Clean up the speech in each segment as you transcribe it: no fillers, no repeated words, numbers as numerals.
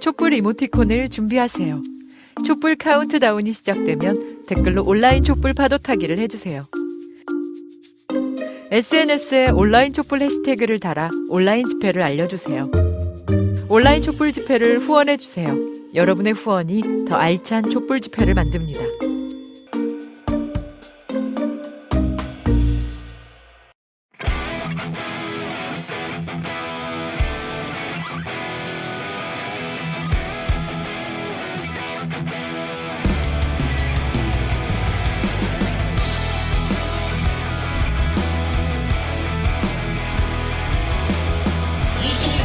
촛불 이모티콘을 준비하세요. 촛불 카운트다운이 시작되면 댓글로 온라인 촛불 파도 타기를 해주세요. SNS에 온라인 촛불 해시태그를 달아 온라인 집회를 알려주세요. 온라인 촛불 집회를 후원해주세요. 여러분의 후원이 더 알찬 촛불 집회를 만듭니다.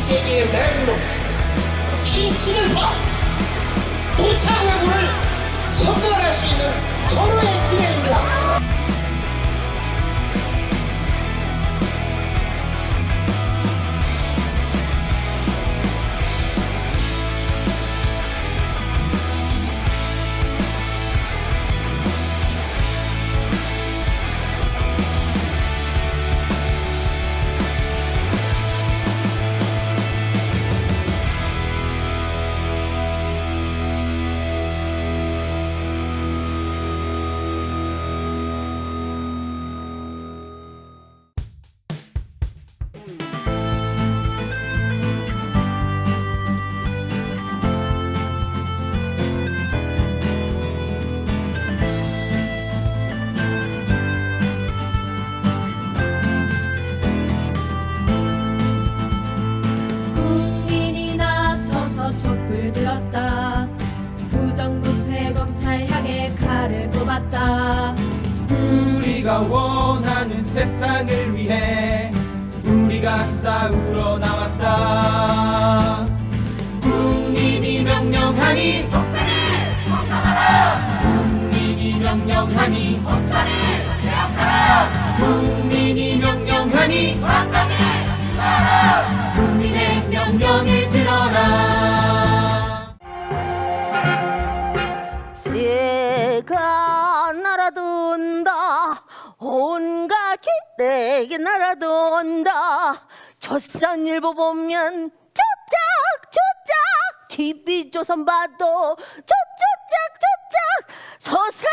세계의 맹록 신진을 봐 도착외부를 선별할 수 있는 전후의 기회입니다. 우리가 원하는 세상을 위해 우리가 싸우러 나왔다. 국민이 명령하니 독배를 청산하라. 국민이 명령하니 검찰을 개혁하라. 국민이 명령하니 강하게 지켜라. 국민의 명령을 들어라. 새가 날아든다. 온갖 기레기 날아든다. 조선일보 보면 쪼짝쪼짝, TV조선 봐도 쪼쪼짝쪼짝, 소설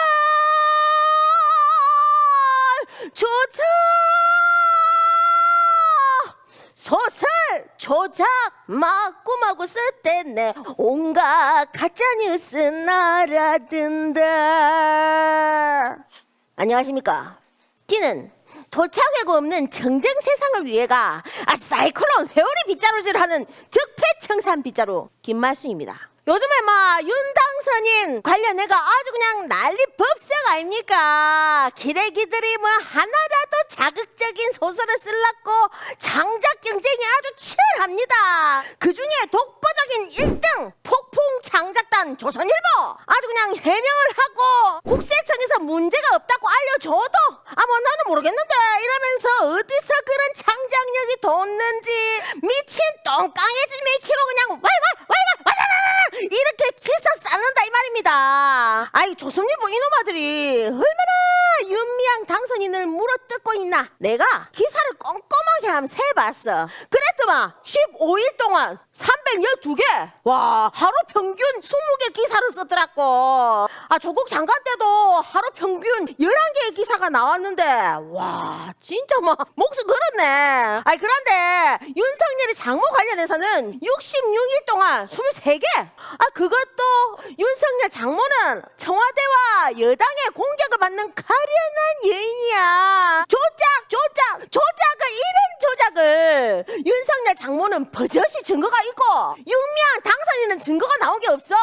조작, 소설 조작 마구마구 쓰댔네. 온갖 가짜뉴스 날아든다. 안녕하십니까. 띠는 도착외고 없는 정정 세상을 위해가 사이클론 회오리 빗자루질하는 적폐청산 빗자루 김말순입니다. 요즘에 윤당선인 관련해가 아주 그냥 난리 법석 아닙니까? 기레기들이 하나라도 자극적인 소설을 쓰려고 장작 경쟁이 아주 치열합니다. 그 중에 독보적인 1등 폭풍 장작단 조선일보 아주 그냥 해명을 하고 국세청에서 문제가 없다고 알려줘도 나는 모르겠는데 이러면서 어디서 그런 창작력이 돋는지 미친 똥강해지 메키로 그냥 이렇게 질서 쌓는다 이 말입니다. 조선일보 이놈아들이 얼마나 윤미향 당선인을 물어뜯고 있나. 내가 기사를 꼼꼼하게 한번 세봤어. 그랬더만 15일 동안 312개, 와, 하루 평균 20개 기사를 썼더라고. 조국 장관 때도 하루 평균 11개의 기사가 나왔는데, 와, 진짜 목숨 걸었네. 그런데 윤석열이 장모 관련해서는 66일 동안 23개. 그것도 윤석열 장모는 청와대와 여당의 공격을 받는 가련한 여인이야. 조작을 이런 조작을 윤석열 장모는 버젓이 증거가 있고 윤미향 당선인은 증거가 나온 게 없어.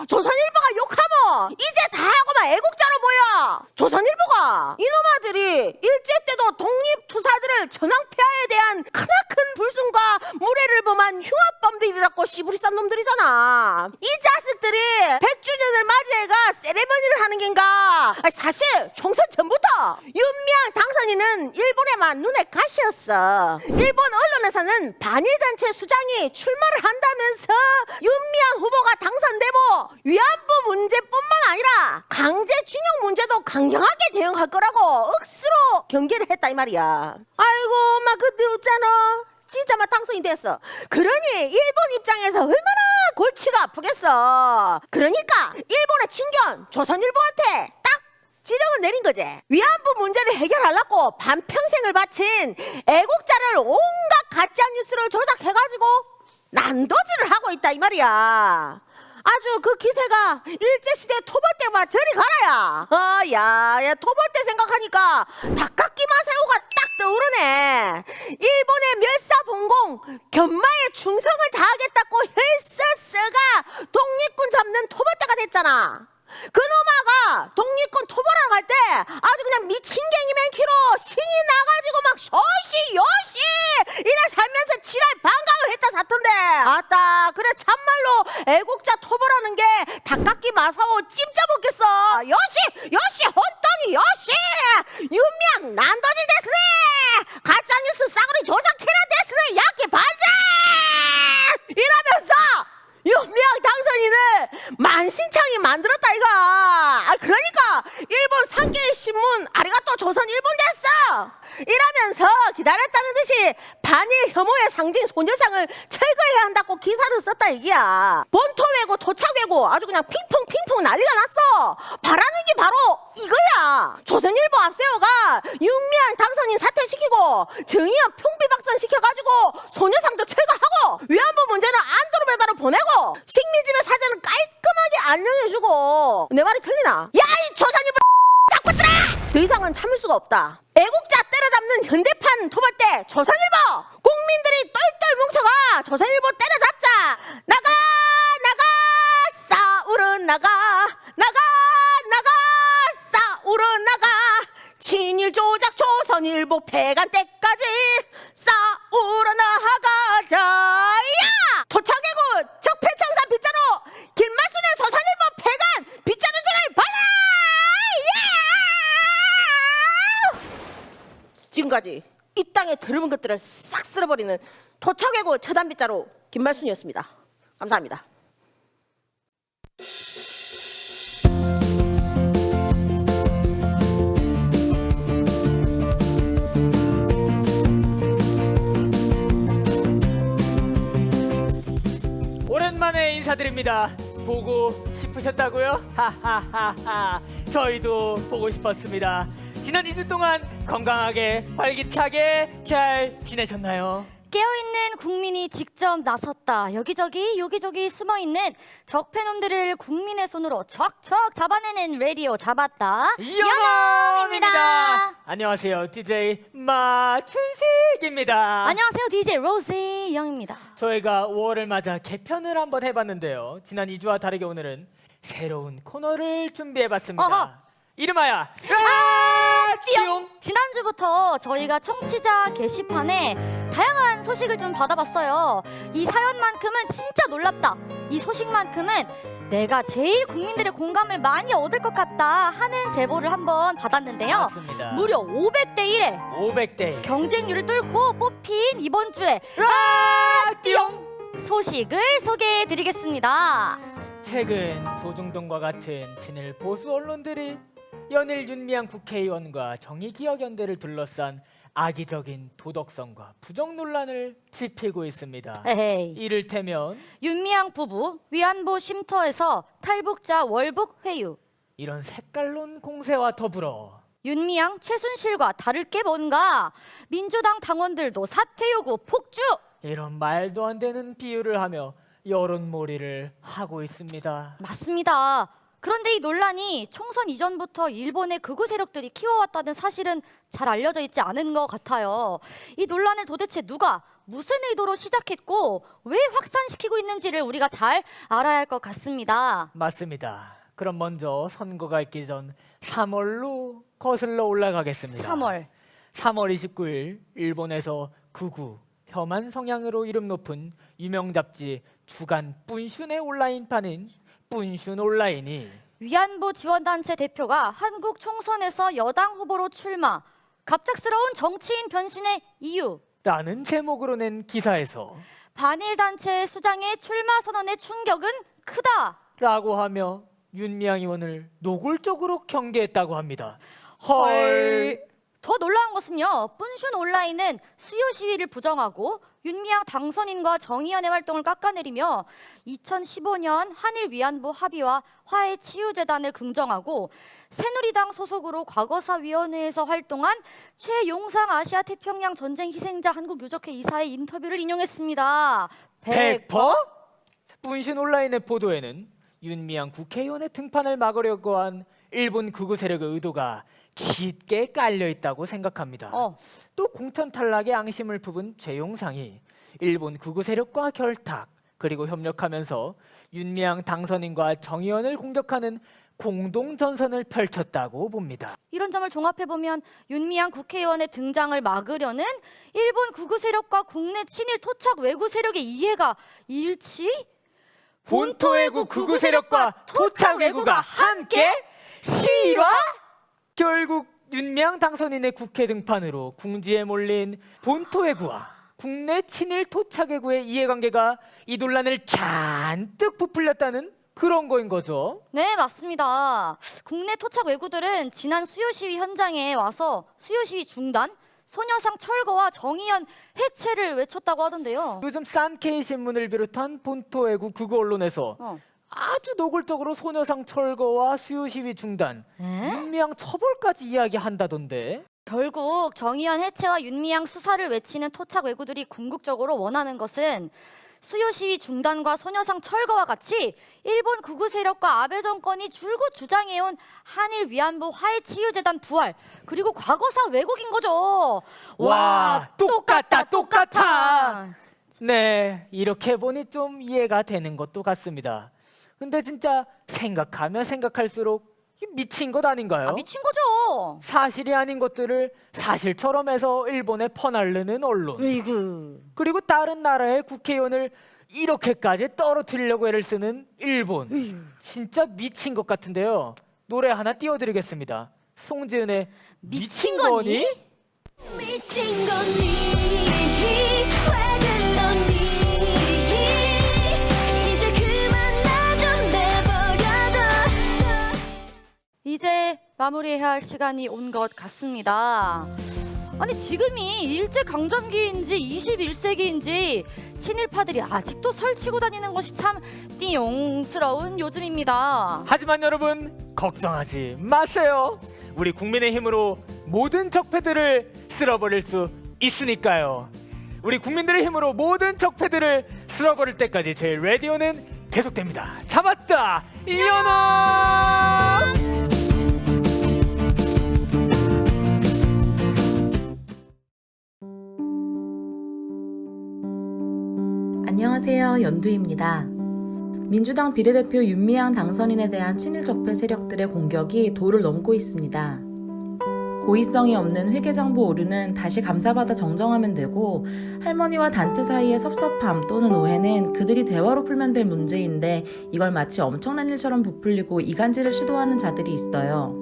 조선일보가 욕하면 이제 다 하고 애국자로 보여. 조선일보가 이놈아들이 일제 때도 독립투사들을 전황폐하에 대한 크나큰 불순과 무례를 범한 흉악범들이라고 씨부리 싼 놈들이잖아. 이 자식들이 100주년을 맞이해가 세레머니를 하는 겐가. 사실 총선 전부터 윤미향 당선인은 일본에만 눈에 가시였어. 일본 언론에서는 반일단체 수장이 출마를 한다면서 윤미향 후보가 당선되고 위안부 문제뿐만 아니라 강제징용 문제도 강경하게 대응할 거라고 억수로 경계를 했다 이 말이야. 아이고 그때 웃잖아. 진짜 당선이 됐어. 그러니 일본 입장에서 얼마나 골치가 아프겠어. 그러니까 일본의 친견 조선일보한테 딱 지령을 내린 거지. 위안부 문제를 해결하려고 반평생을 바친 애국자를 온갖 가짜 뉴스를 조작해가지고 난도질을 하고 있다 이 말이야. 아주 그 기세가 일제시대 토벌 때만 저리 가라야. 야 토벌 때 생각하니까 닭깎기 마새우가 딱 떠오르네. 일본의 멸사봉공 견마의 충성을 다하겠다고 헬스스가 독립군 잡는 토벌 때가 됐잖아. 그놈아가 독립군 토벌하러 갈 때 아주 그냥 미친 갱이 맨키로 신이 나가지고 막 쇼시 요시 이래 살면서 지랄 반강을 했다 사던데. 아따 그래 참말로 애국자 토벌하는 게 닭깎기 마사오 찜짜 먹겠어. 요시 혼돈이 요시 윤미향 난도질 데스네. 가짜뉴스 싸구리 조작해라 데스네. 야끼 반장 이러면서 윤미향 당선인을 만신창이 만들었다 이거. 그러니까 일본 산케이 신문 아리가또 조선 일본 됐어 이러면서 기다렸다는 듯이 반일 혐오의 상징 소녀상을 철거해야 한다고 기사를 썼다 이기야. 본토 외고 토착 외고 아주 그냥 핑퐁 난리가 났어. 바라는 게 바로 이거야. 조선일보 앞세워가 윤미향 당선인 사퇴시키고 정의연 풍비박산 시켜가지고 소녀상도 철거하고 위안부 문제는 안도로 배달을 보내고 식민지배 사전은 깔끔하게 안녕해주고. 내 말이 틀리나? 야 이 조선일보 잡것들아! 더 이상은 참을 수가 없다. 애국자 때려잡는 현대판 토벌대 조선일보 국민들이 똘똘 뭉쳐가 조선일보 때려잡자. 나가 싸우러 나가 싸우러 나가. 친일 조작 조선일보 폐간 때까지 싸우러 나가자. 야 도착해고 적폐청산 빗자루 김만순의 조선일보 폐간 빗자루들을 받아. 지금까지 이 땅에 더러운 것들을 싹 쓸어버리는 도착해고 처단 빗자루 김말순이었습니다. 감사합니다. 오랜만에 인사드립니다. 보고 싶으셨다고요? 하하하하. 저희도 보고 싶었습니다. 지난 2주 동안 건강하게 활기차게 잘 지내셨나요? 깨어있는 국민이 직접 나섰다. 여기저기 숨어있는 적폐놈들을 국민의 손으로 척척 잡아내는 라디오 잡았다. 연엄입니다. 안녕하세요. DJ 마춘식입니다. 안녕하세요. DJ 로지 영입니다. 저희가 5월을 맞아 개편을 한번 해봤는데요. 지난 2주와 다르게 오늘은 새로운 코너를 준비해봤습니다. 어허. 이름하여 띠용. 지난주부터 저희가 청취자 게시판에 다양한 소식을 좀 받아봤어요. 이 사연만큼은 진짜 놀랍다. 이 소식만큼은 내가 제일 국민들의 공감을 많이 얻을 것 같다 하는 제보를 한번 받았는데요. 맞습니다. 무려 500대 1에 500대 경쟁률을 뚫고 뽑힌 이번 주에 띠용 소식을 소개해드리겠습니다. 최근 조중동과 같은 친일 보수 언론들이 연일 윤미향 국회의원과 정의기억연대를 둘러싼 악의적인 도덕성과 부정 논란을 지피고 있습니다. 에헤이. 이를테면 윤미향 부부 위안부 쉼터에서 탈북자 월북 회유, 이런 색깔론 공세와 더불어 윤미향 최순실과 다를 게 뭔가, 민주당 당원들도 사퇴 요구 폭주, 이런 말도 안 되는 비유를 하며 여론몰이를 하고 있습니다. 맞습니다. 그런데 이 논란이 총선 이전부터 일본의 극우 세력들이 키워왔다는 사실은 잘 알려져 있지 않은 것 같아요. 이 논란을 도대체 누가 무슨 의도로 시작했고 왜 확산시키고 있는지를 우리가 잘 알아야 할 것 같습니다. 맞습니다. 그럼 먼저 선거가 있기 전 3월로 거슬러 올라가겠습니다. 3월 29일 일본에서 극우, 혐한 성향으로 이름 높은 유명 잡지 주간 뿐슌의 온라인판인 뿐슌 온라인이 위안부 지원단체 대표가 한국 총선에서 여당 후보로 출마, 갑작스러운 정치인 변신의 이유 라는 제목으로 낸 기사에서 반일 단체 수장의 출마 선언의 충격은 크다 라고 하며 윤미향 의원을 노골적으로 경계했다고 합니다. 헐. 더 놀라운 것은요, 뿐슌 온라인은 수요 시위를 부정하고 윤미향 당선인과 정의연의 활동을 깎아내리며 2015년 한일 위안부 합의와 화해치유재단을 긍정하고 새누리당 소속으로 과거사위원회에서 활동한 최용상 아시아 태평양 전쟁 희생자 한국유족회 이사의 인터뷰를 인용했습니다. 100%? 문신 온라인의 보도에는 윤미향 국회의원의 등판을 막으려고 한 일본 극우 세력의 의도가 깊게 깔려 있다고 생각합니다. 또 공천 탈락의 앙심을 품은 최용상이 일본 극우 세력과 결탁 그리고 협력하면서 윤미향 당선인과 정의원을 공격하는 공동 전선을 펼쳤다고 봅니다. 이런 점을 종합해보면 윤미향 국회의원의 등장을 막으려는 일본 극우 세력과 국내 친일 토착 외구 세력의 이해가 일치? 본토외구 극우 세력과 토착 외구가 함께 실화? 결국 윤미향 당선인의 국회 등판으로 궁지에 몰린 본토외구와 국내 친일 토착외구의 이해관계가 이 논란을 잔뜩 부풀렸다는 그런 거인 거죠. 네, 맞습니다. 국내 토착 외구들은 지난 수요 시위 현장에 와서 수요 시위 중단, 소녀상 철거와 정의연 해체를 외쳤다고 하던데요. 요즘 싼케이 신문을 비롯한 본토외구 극우 언론에서 아주 노골적으로 소녀상 철거와 수요 시위 중단, 윤미향 처벌까지 이야기한다던데. 결국 정의연 해체와 윤미향 수사를 외치는 토착 외구들이 궁극적으로 원하는 것은 수요 시위 중단과 소녀상 철거와 같이 일본 극우 세력과 아베 정권이 줄곧 주장해온 한일 위안부 화해치유재단 부활 그리고 과거사 왜곡인 거죠. 와, 똑같아. 네, 이렇게 보니 좀 이해가 되는 것도 같습니다. 근데 진짜 생각하면 생각할수록 미친 것 아닌가요? 미친 거죠. 사실이 아닌 것들을 사실처럼 해서 일본에 퍼날르는 언론. 으이구. 그리고 다른 나라의 국회의원을 이렇게까지 떨어뜨리려고 애를 쓰는 일본. 진짜 미친 것 같은데요. 노래 하나 띄워드리겠습니다. 송지은의 미친 거니? 미친 거니 왜 그러니 이제 그만 나 좀 내버려둬. 이제 마무리해야 할 시간이 온 것 같습니다. 아니 지금이 일제강점기인지 21세기인지 친일파들이 아직도 설치고 다니는 것이 참 띠용스러운 요즘입니다. 하지만 여러분 걱정하지 마세요. 우리 국민의힘으로 모든 적폐들을 쓸어버릴 수 있으니까요. 우리 국민들의 힘으로 모든 적폐들을 쓸어버릴 때까지 저희 라디오는 계속됩니다. 잡았다 이현아. 안녕하세요. 연두입니다. 민주당 비례대표 윤미향 당선인에 대한 친일 적폐 세력들의 공격이 도를 넘고 있습니다. 고의성이 없는 회계정보 오류는 다시 감사받아 정정하면 되고 할머니와 단체 사이의 섭섭함 또는 오해는 그들이 대화로 풀면 될 문제인데 이걸 마치 엄청난 일처럼 부풀리고 이간질을 시도하는 자들이 있어요.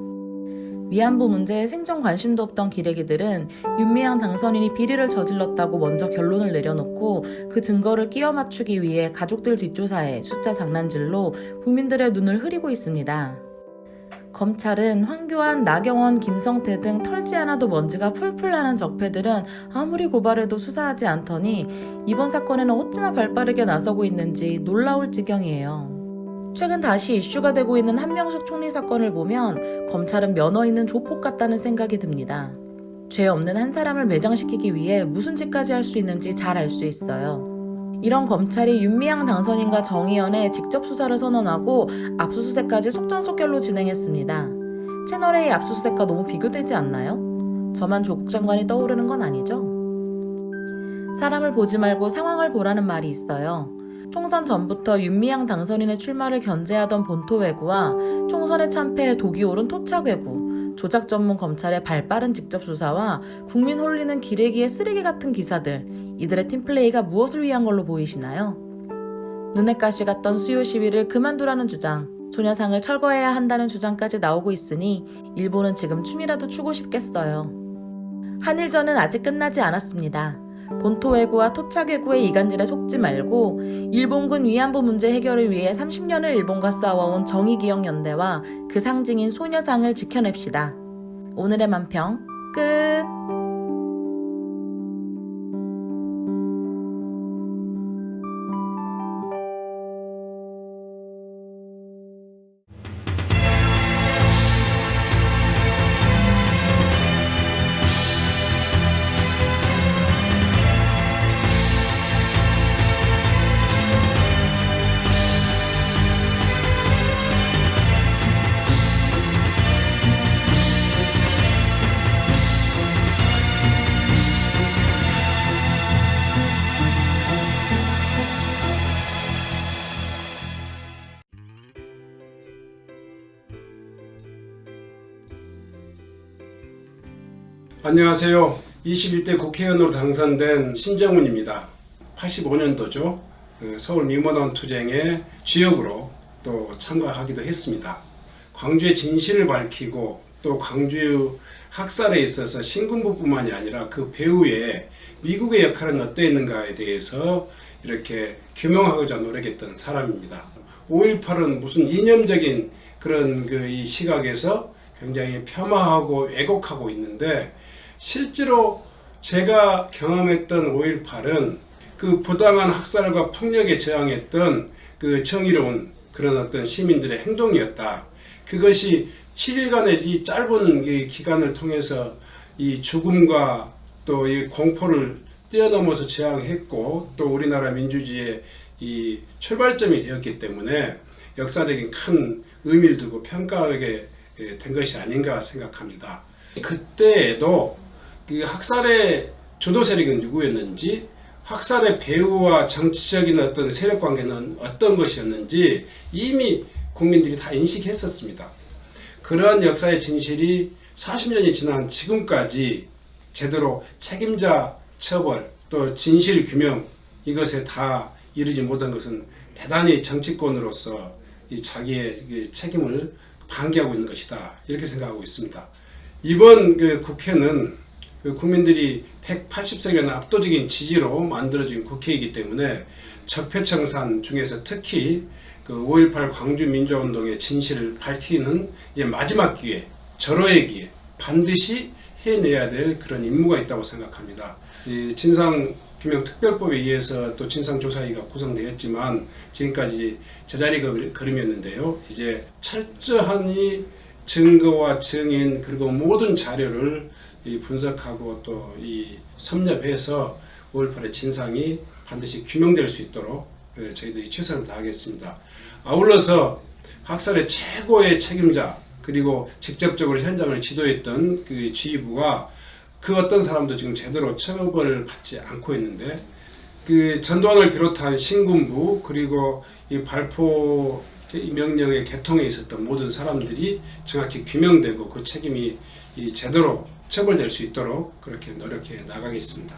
위안부 문제에 생전 관심도 없던 기레기들은 윤미향 당선인이 비리를 저질렀다고 먼저 결론을 내려놓고 그 증거를 끼워 맞추기 위해 가족들 뒷조사에 숫자 장난질로 국민들의 눈을 흐리고 있습니다. 검찰은 황교안, 나경원, 김성태 등 털지 않아도 먼지가 풀풀 나는 적폐들은 아무리 고발해도 수사하지 않더니 이번 사건에는 어찌나 발빠르게 나서고 있는지 놀라울 지경이에요. 최근 다시 이슈가 되고 있는 한명숙 총리 사건을 보면 검찰은 면허 있는 조폭 같다는 생각이 듭니다. 죄 없는 한 사람을 매장시키기 위해 무슨 짓까지 할 수 있는지 잘 알 수 있어요. 이런 검찰이 윤미향 당선인과 정의연의 직접 수사를 선언하고 압수수색까지 속전속결로 진행했습니다. 채널A 압수수색과 너무 비교되지 않나요? 저만 조국 장관이 떠오르는 건 아니죠? 사람을 보지 말고 상황을 보라는 말이 있어요. 총선 전부터 윤미향 당선인의 출마를 견제하던 본토외구와 총선에 참패해 독이 오른 토착외구, 조작 전문 검찰의 발빠른 직접 수사와 국민 홀리는 기레기의 쓰레기 같은 기사들, 이들의 팀플레이가 무엇을 위한 걸로 보이시나요? 눈엣 가시 같던 수요 시위를 그만두라는 주장, 소녀상을 철거해야 한다는 주장까지 나오고 있으니 일본은 지금 춤이라도 추고 싶겠어요. 한일전은 아직 끝나지 않았습니다. 본토외구와 토착외구의 이간질에 속지 말고 일본군 위안부 문제 해결을 위해 30년을 일본과 싸워온 정의기억연대와 그 상징인 소녀상을 지켜냅시다. 오늘의 만평 끝! 안녕하세요. 21대 국회의원으로 당선된 신정훈입니다. 85년도죠. 서울 미모당 투쟁의 주역으로 또 참가하기도 했습니다. 광주의 진실을 밝히고 또 광주 학살에 있어서 신군부뿐만이 아니라 그 배후에 미국의 역할은 어떠했는가에 대해서 이렇게 규명하고자 노력했던 사람입니다. 5.18은 무슨 이념적인 그런 이 시각에서 굉장히 폄하하고 왜곡하고 있는데, 실제로 제가 경험했던 5.18은 그 부당한 학살과 폭력에 저항했던 그 정의로운 그런 어떤 시민들의 행동이었다. 그것이 7일간의 이 짧은 이 기간을 통해서 이 죽음과 또 이 공포를 뛰어넘어서 저항했고, 또 우리나라 민주주의의 이 출발점이 되었기 때문에 역사적인 큰 의미를 두고 평가하게 된 것이 아닌가 생각합니다. 그때에도 그 학살의 주도 세력은 누구였는지, 학살의 배후와 정치적인 어떤 세력 관계는 어떤 것이었는지 이미 국민들이 다 인식했었습니다. 그러한 역사의 진실이 40년이 지난 지금까지 제대로 책임자 처벌 또 진실 규명 이것에 다 이르지 못한 것은 대단히 정치권으로서 이 자기의 책임을 방기하고 있는 것이다, 이렇게 생각하고 있습니다. 이번 국회는 국민들이 180석이라는 압도적인 지지로 만들어진 국회이기 때문에 적폐청산 중에서 특히 5.18 광주민주화운동의 진실을 밝히는 이제 마지막 기회, 절호의 기회, 반드시 해내야 될 그런 임무가 있다고 생각합니다. 이 진상규명특별법에 의해서 또 진상조사위가 구성되었지만 지금까지 제자리걸음이었는데요. 이제 철저한 이 증거와 증인 그리고 모든 자료를 분석하고 또 이 섭렵해서 5.18의 진상이 반드시 규명될 수 있도록 저희들이 최선을 다하겠습니다. 아울러서 학살의 최고의 책임자 그리고 직접적으로 현장을 지도했던 그 지휘부가 그 어떤 사람도 지금 제대로 처벌을 받지 않고 있는데, 그 전두환을 비롯한 신군부 그리고 이 발포 명령의 개통에 있었던 모든 사람들이 정확히 규명되고 그 책임이 제대로 처벌될 수 있도록 그렇게 노력해 나가겠습니다.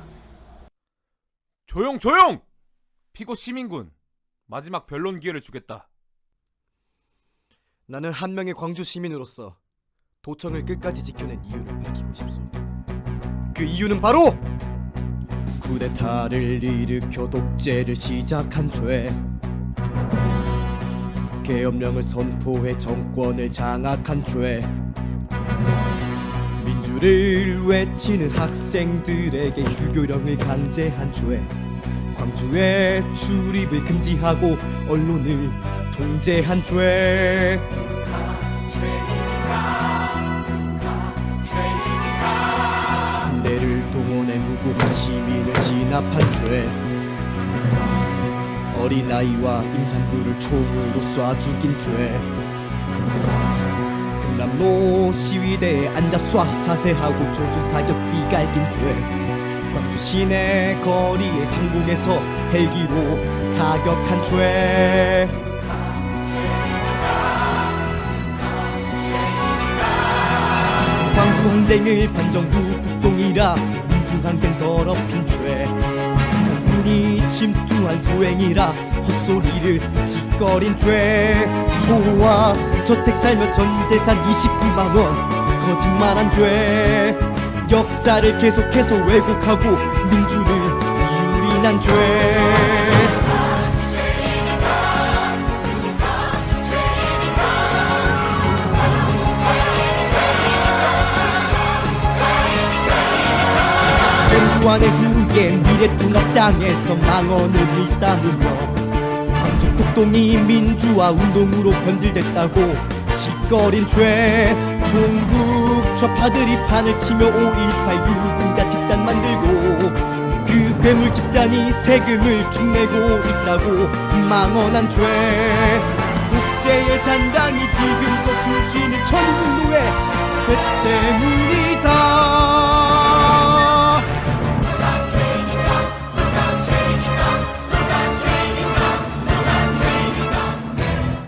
조용 조용! 피고 시민군, 마지막 변론 기회를 주겠다. 나는 한 명의 광주 시민으로서 도청을 끝까지 지켜낸 이유를 밝히고 싶소. 그 이유는 바로 쿠데타를 일으켜 독재를 시작한 죄, 계엄령을 선포해 정권을 장악한 죄, 민주를 외치는 학생들에게 유교령을 강제한 죄, 광주의 출입을 금지하고 언론을 통제한 죄, 군대를 동원해 무고한 시민을 진압한 죄, 어린아이와 임산부를 총으로 쏴 죽인 죄, 금남로 시위대에 앉아 쏴 자세하고 조준사격 휘갈긴 죄, 광주 시내 거리의 상공에서 헬기로 사격한 죄, 광주 항쟁을 반정부 폭동이라 민중항쟁 더럽힌 죄, 북한군이 침투한 소행이라 헛소리를 짓거린 죄, 초호와 저택 살며 전 재산 29만원 거짓말한 죄, 역사를 계속해서 왜곡하고 민주를 유린한 죄. 전두환의 후예 미래통합당에서 망언을 일삼으며 광주 폭동이 민주화 운동으로 변질됐다고 짓거린 죄, 종북 좌파들이 판을 치며 5.18 유공자 집단 만들고 그 괴물 집단이 세금을 축내고 있다고 망언한 죄, 독재의 잔당이 지금껏 숨쉬는 천운동로의 죄 때문이다.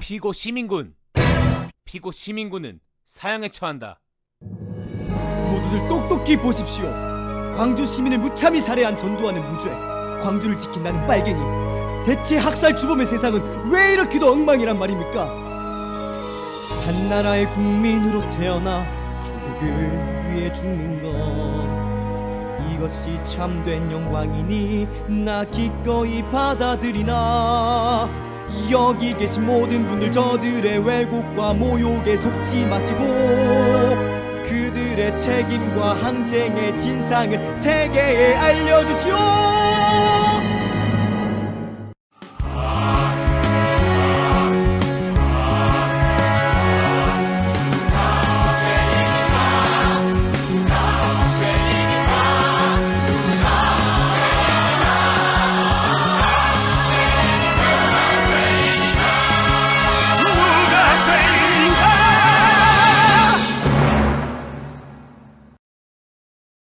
피고 시민군, 피고 시민군은 사형에 처한다. 모두들 똑똑히 보십시오. 광주 시민을 무참히 살해한 전두환은 무죄, 광주를 지킨 나는 빨갱이. 대체 학살 주범의 세상은 왜 이렇게도 엉망이란 말입니까? 한 나라의 국민으로 태어나 조국을 위해 죽는 것, 이것이 참된 영광이니 나 기꺼이 받아들이나. 여기 계신 모든 분들, 저들의 왜곡과 모욕에 속지 마시고 그들의 책임과 항쟁의 진상을 세계에 알려주시오.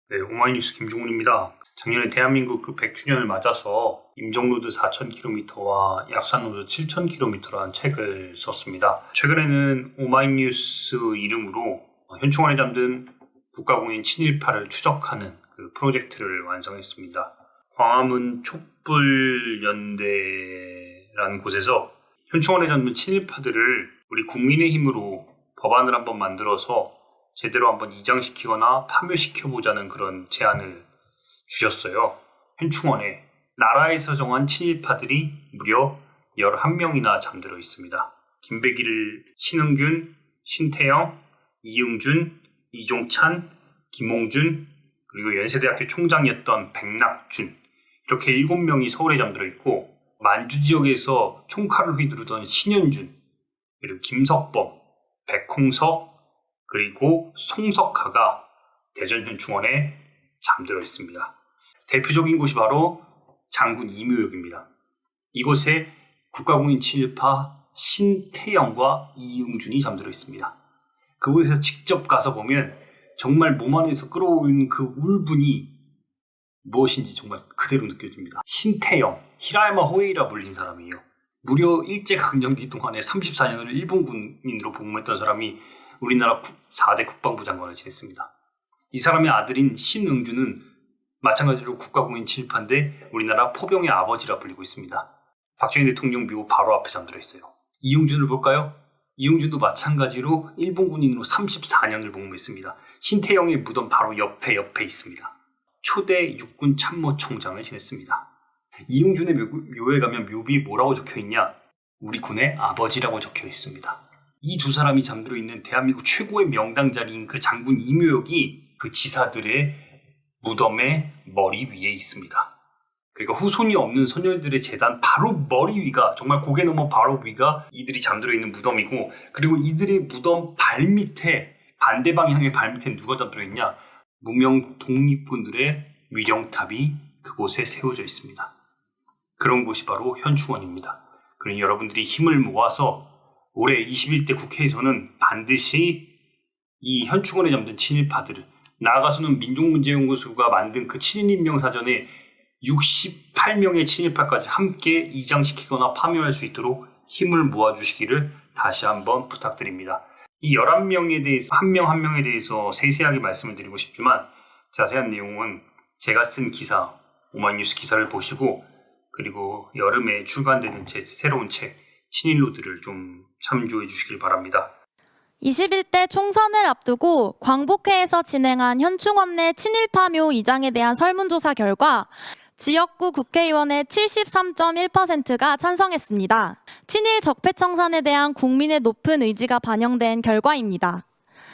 네, 오마이뉴스 김종훈입니다. 작년에 대한민국 그 100주년을 맞아서 임정로드 4,000km와 약산로드 7,000km라는 책을 썼습니다. 최근에는 오마이뉴스 이름으로 현충원에 잠든 국가공인 친일파를 추적하는 그 프로젝트를 완성했습니다. 광화문 촛불연대라는 곳에서 현충원에 잠든 친일파들을 우리 국민의힘으로 법안을 한번 만들어서 제대로 한번 이장시키거나 파묘시켜보자는 그런 제안을 주셨어요. 현충원에 나라에서 정한 친일파들이 무려 11명이나 잠들어 있습니다. 김백일, 신흥균, 신태영, 이응준, 이종찬, 김홍준, 그리고 연세대학교 총장이었던 백낙준, 이렇게 7명이 서울에 잠들어 있고, 만주 지역에서 총칼을 휘두르던 신현준, 그리고 김석범, 백홍석, 그리고 송석하가 대전 현충원에 잠들어 있습니다. 대표적인 곳이 바로 장군 이묘역입니다. 이곳에 국가공인 친일파 신태영과 이응준이 잠들어 있습니다. 그곳에서 직접 가서 보면 정말 몸 안에서 끌어올리는 그 울분이 무엇인지 정말 그대로 느껴집니다. 신태영, 히라야마 호에이라 불린 사람이에요. 무려 일제강점기 동안에 34년을 일본 군인으로 복무했던 사람이 우리나라 4대 국방부 장관을 지냈습니다. 이 사람의 아들인 신응준은 마찬가지로 국가공인 친일파인데 우리나라 포병의 아버지라 불리고 있습니다. 박정희 대통령 묘 바로 앞에 잠들어 있어요. 이응준을 볼까요? 이응준도 마찬가지로 일본 군인으로 34년을 복무했습니다. 신태영의 무덤 바로 옆에 있습니다. 초대 육군 참모총장을 지냈습니다. 이응준의 묘에 가면 묘비에 뭐라고 적혀있냐? 우리 군의 아버지라고 적혀 있습니다. 이 두 사람이 잠들어 있는 대한민국 최고의 명당 자리인 그 장군 이묘역이 그 지사들의 무덤의 머리 위에 있습니다. 그러니까 후손이 없는 선열들의 재단 바로 머리 위가, 정말 고개 넘어 바로 위가 이들이 잠들어 있는 무덤이고, 그리고 이들의 무덤 발밑에, 반대 방향의 발밑에 누가 잠들어 있냐? 무명 독립군들의 위령탑이 그곳에 세워져 있습니다. 그런 곳이 바로 현충원입니다. 그러니 여러분들이 힘을 모아서 올해 21대 국회에서는 반드시 이 현충원에 잠든 친일파들을, 나아가서는 민족문제연구소가 만든 그 친일인명사전에 68명의 친일파까지 함께 이장시키거나 파묘할 수 있도록 힘을 모아주시기를 다시 한번 부탁드립니다. 이 11명에 대해서 한 명 한 명에 대해서 세세하게 말씀을 드리고 싶지만 자세한 내용은 제가 쓴 기사, 오마이뉴스 기사를 보시고, 그리고 여름에 출간되는 제 새로운 책 친일로드를 좀 참조해 주시길 바랍니다. 21대 총선을 앞두고 광복회에서 진행한 현충원 내 친일파묘 이장에 대한 설문조사 결과 지역구 국회의원의 73.1%가 찬성했습니다. 친일 적폐청산에 대한 국민의 높은 의지가 반영된 결과입니다.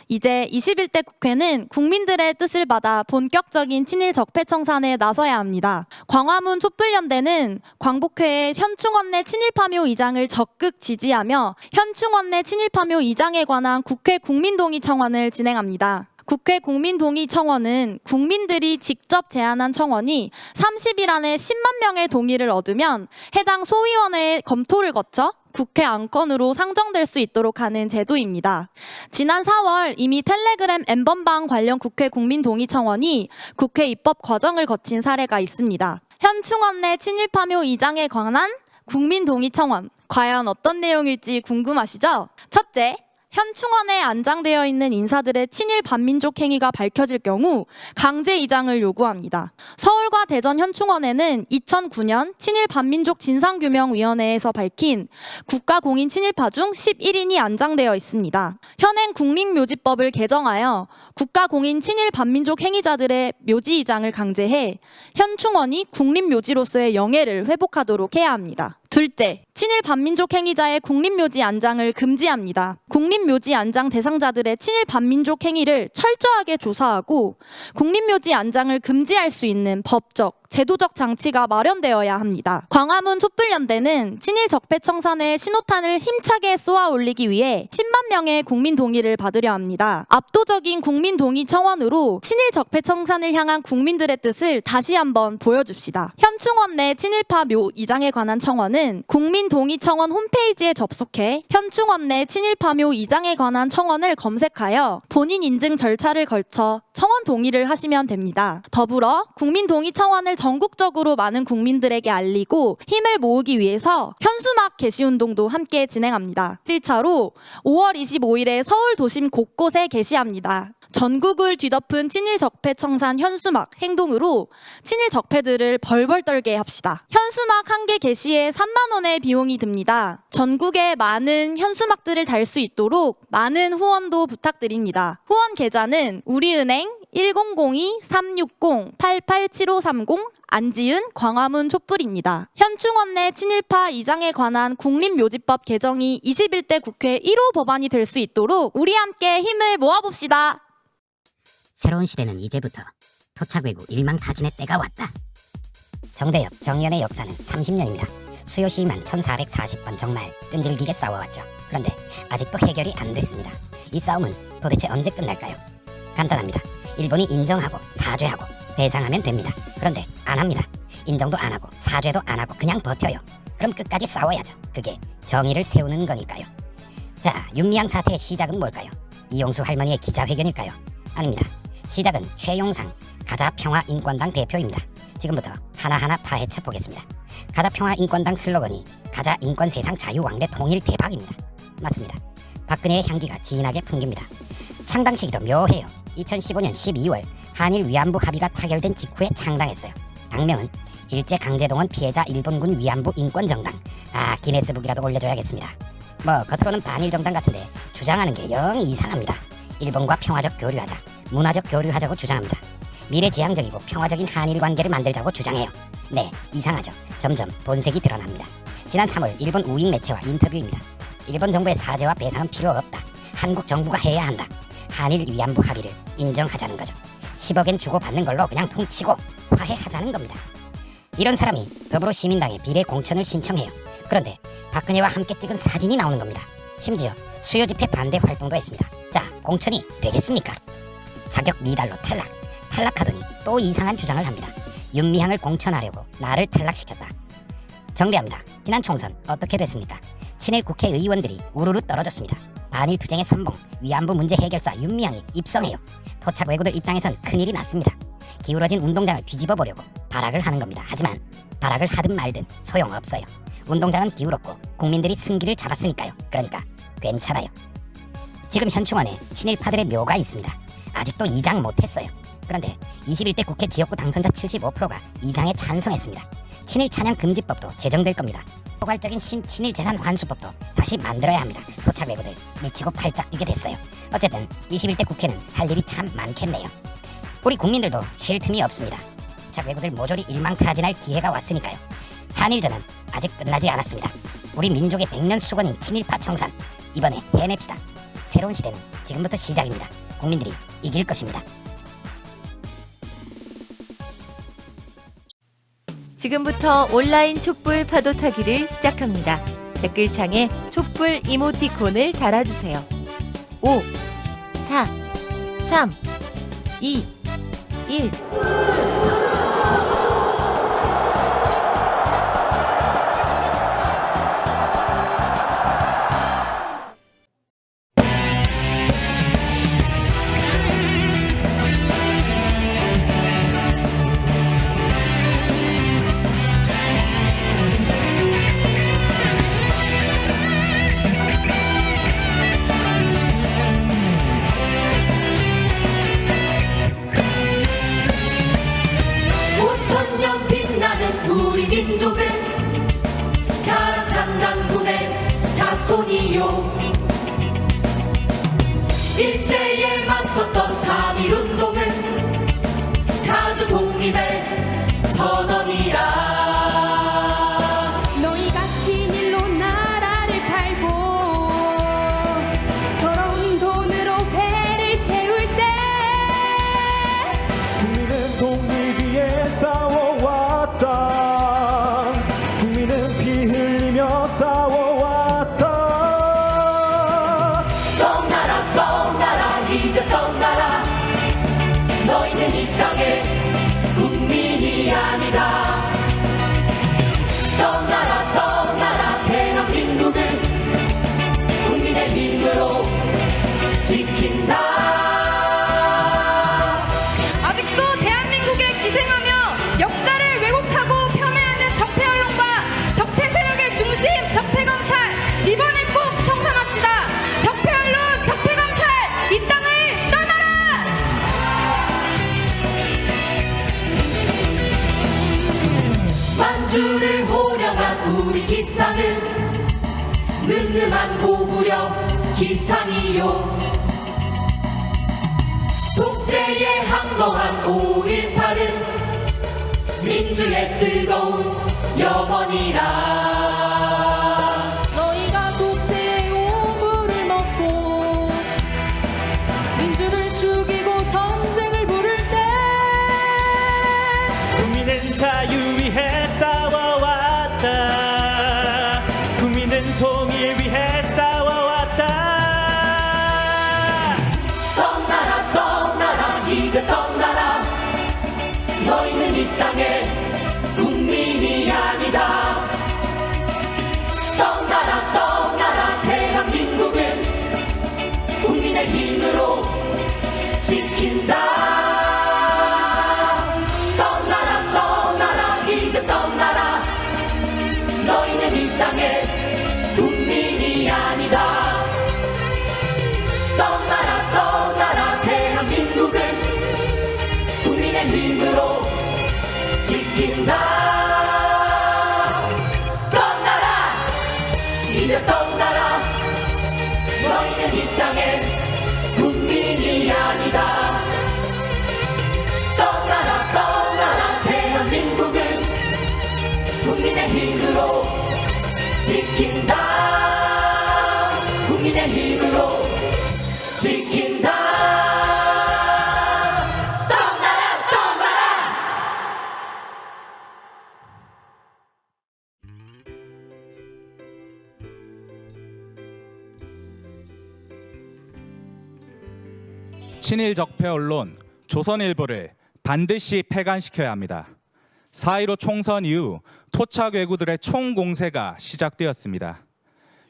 이제 21대 국회는 국민들의 뜻을 받아 본격적인 친일 적폐청산에 나서야 합니다. 광화문 촛불연대는 광복회의 현충원 내 친일파묘 이장을 적극 지지하며 현충원 내 친일파묘 이장에 관한 국회 국민동의 청원을 진행합니다. 국회 국민동의 청원은 국민들이 직접 제안한 청원이 30일 안에 10만 명의 동의를 얻으면 해당 소위원회의 검토를 거쳐 국회 안건으로 상정될 수 있도록 하는 제도입니다. 지난 4월 이미 텔레그램 엠번방 관련 국회 국민동의 청원이 국회 입법 과정을 거친 사례가 있습니다. 현충원 내 친일파묘 이장에 관한 국민동의 청원, 과연 어떤 내용일지 궁금하시죠? 첫째, 현충원에 안장되어 있는 인사들의 친일 반민족 행위가 밝혀질 경우 강제 이장을 요구합니다. 서울과 대전 현충원에는 2009년 친일 반민족 진상규명위원회에서 밝힌 국가공인 친일파 중 11인이 안장되어 있습니다. 현행 국립묘지법을 개정하여 국가공인 친일 반민족 행위자들의 묘지 이장을 강제해 현충원이 국립묘지로서의 영예를 회복하도록 해야 합니다. 둘째, 친일 반민족 행위자의 국립묘지 안장을 금지합니다. 국립묘지 안장 대상자들의 친일 반민족 행위를 철저하게 조사하고 국립묘지 안장을 금지할 수 있는 법적, 제도적 장치가 마련되어야 합니다. 광화문 촛불연대는 친일 적폐청산의 신호탄을 힘차게 쏘아 올리기 위해 10만 명의 국민 동의를 받으려 합니다. 압도적인 국민 동의 청원으로 친일 적폐청산을 향한 국민들의 뜻을 다시 한번 보여줍시다. 현충원 내 친일파 묘 이장에 관한 청원은 국민 동의 청원 홈페이지에 접속해 현충원 내 친일파 묘 이장에 관한 청원을 검색하여 본인 인증 절차를 거쳐 청원 동의를 하시면 됩니다. 더불어 국민 동의 청원을 전국적으로 많은 국민들에게 알리고 힘을 모으기 위해서 현수막 게시운동도 함께 진행합니다. 1차로 5월 25일에 서울 도심 곳곳에 게시합니다. 전국을 뒤덮은 친일 적폐 청산 현수막 행동으로 친일 적폐들을 벌벌 떨게 합시다. 현수막 한 개 게시에 3만 원의 비용이 듭니다. 전국에 많은 현수막들을 달 수 있도록 많은 후원도 부탁드립니다. 후원 계좌는 우리은행 1002-360-887530 안지은 광화문 촛불입니다. 현충원 내 친일파 이장에 관한 국립묘지법 개정이 21대 국회 1호 법안이 될 수 있도록 우리 함께 힘을 모아봅시다. 새로운 시대는 이제부터 토착외구 일망타진의 때가 왔다. 정대협, 정의연의 역사는 30년입니다. 수요시만 1440번 정말 끈질기게 싸워왔죠. 그런데 아직도 해결이 안 됐습니다. 이 싸움은 도대체 언제 끝날까요? 간단합니다. 일본이 인정하고 사죄하고 배상하면 됩니다. 그런데 안 합니다. 인정도 안 하고 사죄도 안 하고 그냥 버텨요. 그럼 끝까지 싸워야죠. 그게 정의를 세우는 거니까요. 자, 윤미향 사태의 시작은 뭘까요? 이용수 할머니의 기자회견일까요? 아닙니다. 시작은 최용상 가자평화인권당 대표입니다. 지금부터 하나하나 파헤쳐 보겠습니다. 가자평화인권당 슬로건이 가자 인권 세상 자유왕래 통일 대박입니다. 맞습니다. 박근혜의 향기가 진하게 풍깁니다. 창당 시기도 묘해요. 2015년 12월 한일 위안부 합의가 타결된 직후에 창당했어요. 당명은 일제강제동원 피해자 일본군 위안부 인권정당. 기네스북이라도 올려줘야겠습니다. 뭐 겉으로는 반일정당 같은데 주장하는 게 영 이상합니다. 일본과 평화적 교류하자, 문화적 교류하자고 주장합니다. 미래지향적이고 평화적인 한일 관계를 만들자고 주장해요. 네, 이상하죠. 점점 본색이 드러납니다. 지난 3월 일본 우익 매체와 인터뷰입니다. 일본 정부의 사죄와 배상은 필요 없다. 한국 정부가 해야 한다. 한일 위안부 합의를 인정하자는 거죠. 10억엔 주고받는 걸로 그냥 퉁치고 화해하자는 겁니다. 이런 사람이 더불어시민당에 비례 공천을 신청해요. 그런데 박근혜와 함께 찍은 사진이 나오는 겁니다. 심지어 수요 집회 반대 활동도 했습니다. 자, 공천이 되겠습니까? 자격 미달로 탈락. 탈락하더니 또 이상한 주장을 합니다. 윤미향을 공천하려고 나를 탈락시켰다. 정리합니다. 지난 총선 어떻게 됐습니까? 친일 국회의원들이 우르르 떨어졌습니다. 반일 투쟁의 선봉, 위안부 문제 해결사 윤미향이 입성해요. 토착 외구들 입장에선 큰일이 났습니다. 기울어진 운동장을 뒤집어 보려고 발악을 하는 겁니다. 하지만 발악을 하든 말든 소용없어요. 운동장은 기울었고 국민들이 승기를 잡았으니까요. 그러니까 괜찮아요. 지금 현충원에 친일파들의 묘가 있습니다. 아직도 이장 못했어요. 그런데 21대 국회 지역구 당선자 75%가 이장에 찬성했습니다. 친일 찬양 금지법도 제정될 겁니다. 포괄적인 친일 재산 환수법도 다시 만들어야 합니다. 토착 외구들 미치고 팔짝 뛰게 됐어요. 어쨌든 21대 국회는 할 일이 참 많겠네요. 우리 국민들도 쉴 틈이 없습니다. 토착 외구들 모조리 일망타진할 기회가 왔으니까요. 한일전은 아직 끝나지 않았습니다. 우리 민족의 100년 수건인 친일파 청산, 이번에 해냅시다. 새로운 시대는 지금부터 시작입니다. 국민들이 이길 것입니다. 지금부터 온라인 촛불 파도 타기를 시작합니다. 댓글창에 촛불 이모티콘을 달아주세요. 5, 4, 3, 2, 1. 실제에 맞섰던 3.1운동은 자주 독립의 선언이라. 너희가 친일로 나라를 팔고 더러운 돈으로 배를 채울 때 국민은 독립 위해 싸워왔다. 국민은 피 흘리며 싸워왔다. 떠나라 떠나라 이제 떠나라. 너희는 이 땅의 국민이 아니다. 떠나라 떠나라. 대한민국은 국민의 힘으로 지킨다. 아직도 대한민국에 기생하며 역사를 왜곡하고 폄훼하는 적폐 언론과 적폐 세력의 중심 적폐 검찰, 이번엔 꼭 청산합시다. 적폐 언론, 적폐 검찰, 이 땅을 떠나라. 만주를 호령한 우리 기상은 늠름한 고구려 기상이요. 독재에 항거한 5.18은 민주의 뜨거운 염원이라. 너희가 독재의 오물을 먹고 민주를 죽이고 전쟁을 부를 때 국민은 자유 위해 싸워왔다. 국민은 통일 위해 싸워왔다. 떠나라 떠나라 이제 떠나라. 너희는 이 땅의 국민이 아니다. 떠나라 떠나라. 대한민국은 국민의 힘으로 지킨다. 떠나라 떠나라 이제 떠나라. 너희는 이 땅의 국민이 아니다. 떠나라 떠나라. 대한민국은 국민의 힘으로 지킨다. 떠나라 이제 떠나라. 너희는 이 땅의 국민이 아니다. 떠나라 떠나라. 대한민국은 국민의 힘으로 지킨다. 국민의 힘으로 지킨다. 떠나라 떠나라. 친일 적폐 언론 조선일보를 반드시 폐간시켜야 합니다. 4.15 총선 이후 토착 왜구들의 총공세가 시작되었습니다.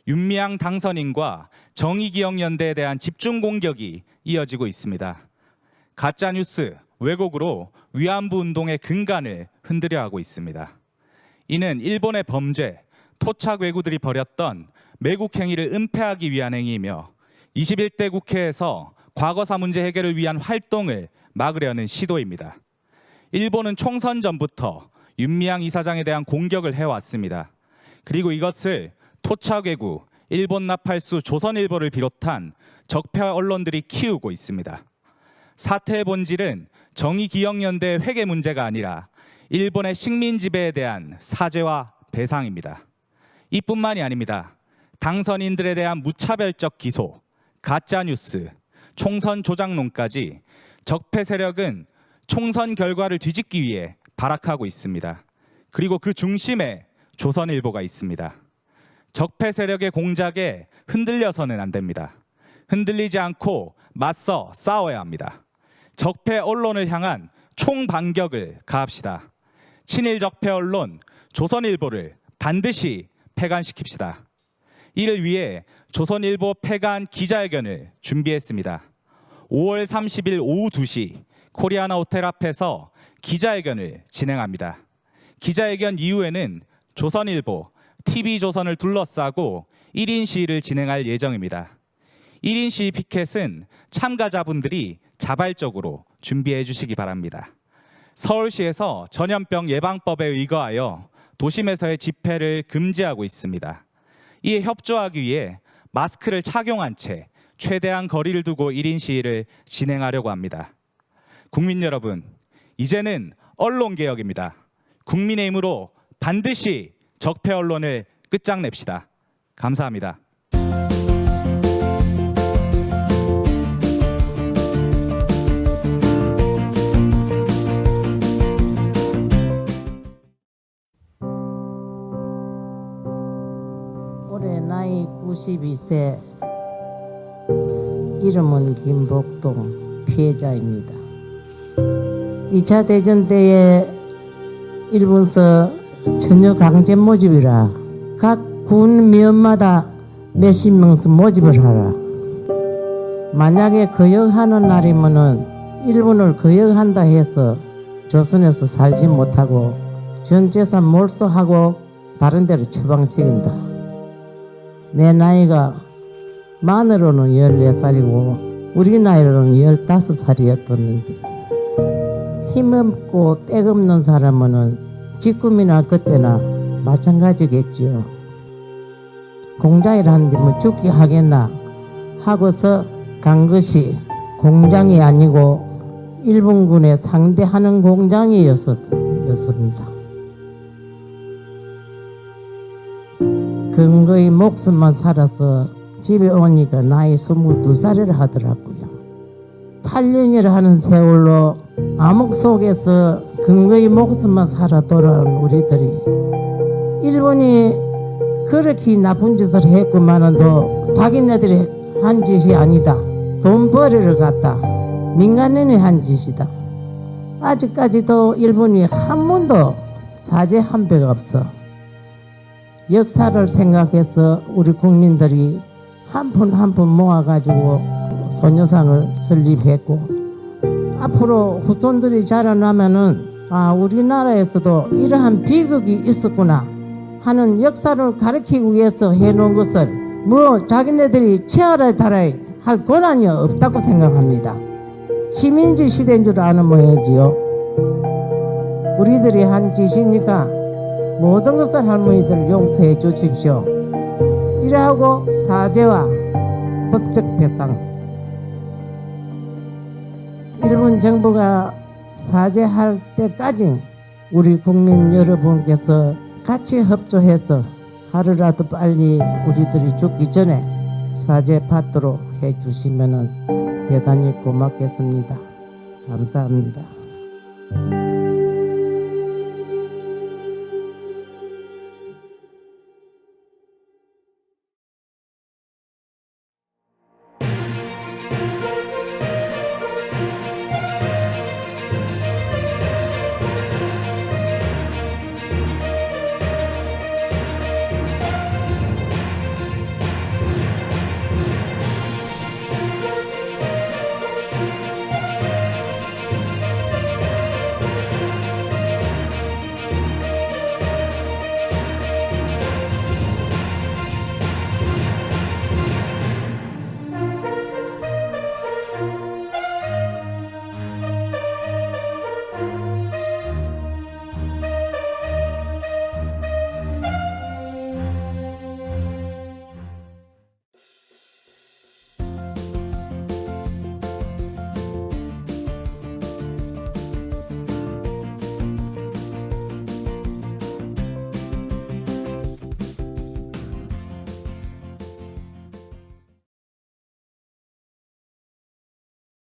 윤미향 당선인과 정의기억연대에 대한 집중 공격이 이어지고 있습니다. 가짜뉴스, 왜곡으로 위안부 운동의 근간을 흔들려 하고 있습니다. 이는 일본의 범죄, 토착 왜구들이 벌였던 매국 행위를 은폐하기 위한 행위이며 21대 국회에서 과거사 문제 해결을 위한 활동을 막으려는 시도입니다. 일본은 총선 전부터 윤미향 이사장에 대한 공격을 해왔습니다. 그리고 이것을 토착 왜구, 일본 나팔수 조선일보를 비롯한 적폐 언론들이 키우고 있습니다. 사태의 본질은 정의기억연대의 회계 문제가 아니라 일본의 식민 지배에 대한 사죄와 배상입니다. 이뿐만이 아닙니다. 당선인들에 대한 무차별적 기소, 가짜뉴스, 총선 조작론까지 적폐 세력은 총선 결과를 뒤집기 위해 발악하고 있습니다. 그리고 그 중심에 조선일보가 있습니다. 적폐 세력의 공작에 흔들려서는 안 됩니다. 흔들리지 않고 맞서 싸워야 합니다. 적폐 언론을 향한 총반격을 가합시다. 친일 적폐 언론 조선일보를 반드시 폐간시킵시다. 이를 위해 조선일보 폐간 기자회견을 준비했습니다. 5월 30일 오후 2시 코리아나 호텔 앞에서 기자회견을 진행합니다. 기자회견 이후에는 조선일보, TV조선을 둘러싸고 1인 시위를 진행할 예정입니다. 1인 시위 피켓은 참가자분들이 자발적으로 준비해 주시기 바랍니다. 서울시에서 전염병 예방법에 의거하여 도심에서의 집회를 금지하고 있습니다. 이에 협조하기 위해 마스크를 착용한 채 최대한 거리를 두고 1인 시위를 진행하려고 합니다. 국민 여러분, 이제는 언론개혁입니다. 국민의힘으로 반드시 적폐 언론을 끝장냅시다. 감사합니다. 올해 나이 92세, 이름은 김복동, 피해자입니다. 2차 대전 때에 일본서 전혀 강제 모집이라 각 군 면마다 몇십 명씩 모집을 하라. 만약에 거역하는 날이면은 일본을 거역한다 해서 조선에서 살지 못하고 전 재산 몰수하고 다른 데로 추방시킨다. 내 나이가 만으로는 14살이고 우리 나이로는 15살이었었는데 힘없고 빽없는 사람은 지금이나 그때나 마찬가지겠지요. 공장이라 하는데 뭐 죽기 하겠나 하고서 간 것이 공장이 아니고 일본군에 상대하는 공장이었습니다. 근거의 목숨만 살아서 집에 오니까 나이 22살이라 하더라고요. 8년이라 하는 세월로 암흑 속에서 근거의 목숨만 살아 돌아온 우리들이 일본이 그렇게 나쁜 짓을 했구만은도 자기네들이 한 짓이 아니다. 돈 벌이를 갔다. 민간인이 한 짓이다. 아직까지도 일본이 한 번도 사죄한 적 없어. 역사를 생각해서 우리 국민들이 한 푼 한 푼 모아가지고 소녀상을 설립했고 앞으로 후손들이 자라나면은 아 우리나라에서도 이러한 비극이 있었구나 하는 역사를 가르치기 위해서 해놓은 것을 뭐 자기네들이 치아라 달아야 할 권한이 없다고 생각합니다. 시민지 시대인 줄 아는 모양이지요. 우리들이 한 짓이니까 모든 것을 할머니들 용서해 주십시오. 이러하고 사죄와 법적 배상 일본 정부가 사죄할 때까지 우리 국민 여러분께서 같이 협조해서 하루라도 빨리 우리들이 죽기 전에 사죄 받도록 해주시면 대단히 고맙겠습니다. 감사합니다.